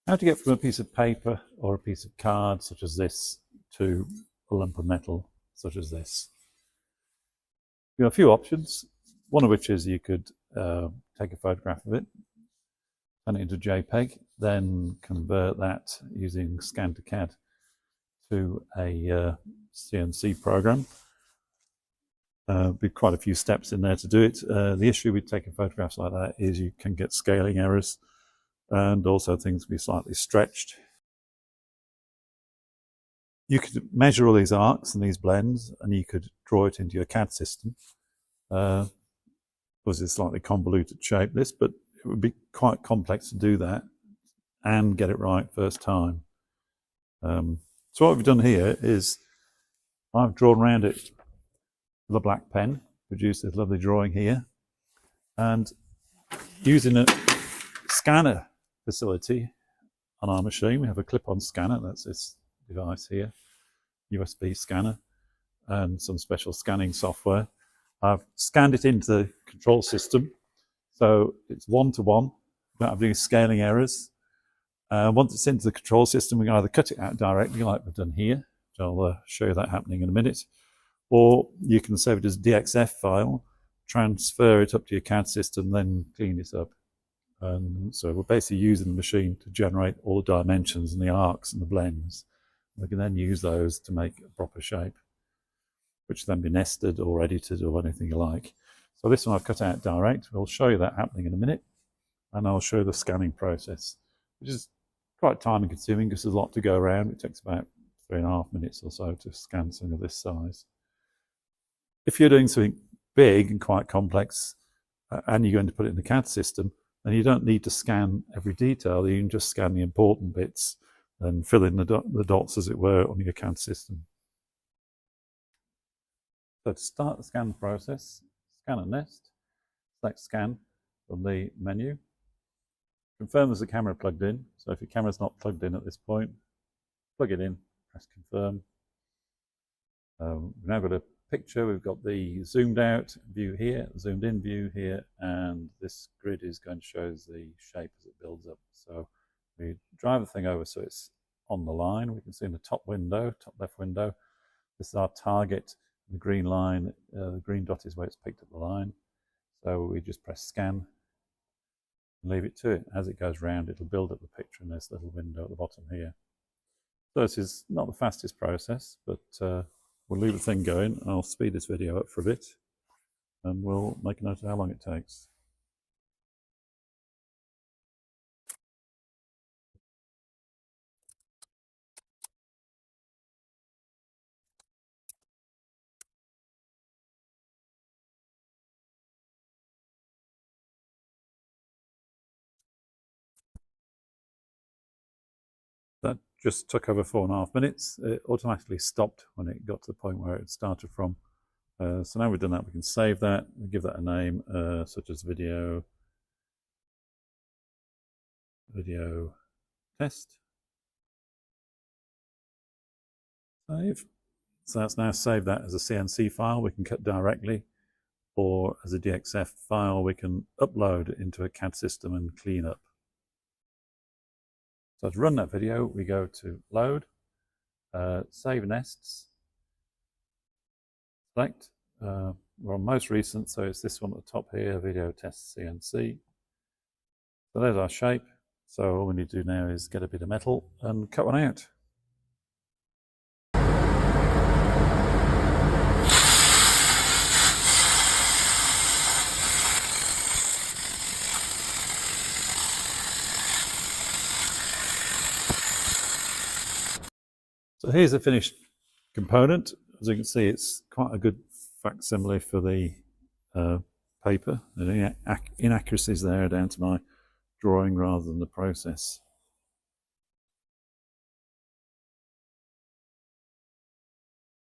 How to get from a piece of paper or a piece of card such as this to a lump of metal such as this. You have a few options, one of which is you could take a photograph of it, turn it into JPEG, then convert that using scan to CAD to a CNC program. Be quite a few steps in there to do it. The issue with taking photographs like that is you can get scaling errors, and also things can be slightly stretched. You could measure all these arcs and these blends, and you could draw it into your CAD system. Of course, it's slightly convoluted shape, this, but it would be quite complex to do that and get it right first time. So what we've done here is I've drawn around it with a black pen, produced this lovely drawing here, and using a scanner facility on our machine, we have a clip-on scanner, that's this device here, USB scanner, and some special scanning software. I've scanned it into the control system, so it's one-to-one, don't have any scaling errors. Once it's into the control system, we can either cut it out directly like we've done here, which I'll show you that happening in a minute, or you can save it as a DXF file, transfer it up to your CAD system, then clean it up. So we're basically using the machine to generate all the dimensions and the arcs and the blends. We can then use those to make a proper shape, which can then be nested or edited or anything you like. So this one I've cut out direct. We'll show you that happening in a minute, and I'll show you the scanning process, which is quite time consuming because there's a lot to go around. It takes about 3.5 minutes or so to scan something of this size. If you're doing something big and quite complex, and you're going to put it in the CAD system, then you don't need to scan every detail. You can just scan the important bits and fill in the dots, as it were, on your CAD system. So to start the scan process, scan and nest, select scan from the menu. Confirm there's a camera plugged in. So if your camera's not plugged in at this point, plug it in, press confirm. We've now got a picture. We've got the zoomed out view here, zoomed in view here, and this grid is going to show us the shape as it builds up. So we drive the thing over so it's on the line. We can see in the top window, top left window, this is our target. The green line, the green dot is where it's picked up the line. So we just press scan and leave it to it. As it goes round, it'll build up the picture in this little window at the bottom here. So this is not the fastest process, but we'll leave the thing going. I'll speed this video up for a bit, and we'll make a note of how long it takes. That just took over 4.5 minutes. It automatically stopped when it got to the point where it started from. So now we've done that, we can save that, and give that a name, such as video test. Save. So that's now saved that as a CNC file we can cut directly, or as a DXF file we can upload into a CAD system and clean up. So to run that video, we go to load, save nests, select. We're on most recent, so it's this one at the top here, video test CNC. So there's our shape. So all we need to do now is get a bit of metal and cut one out. So here's a finished component. As you can see, it's quite a good facsimile for the paper. The inaccuracies there are down to my drawing rather than the process.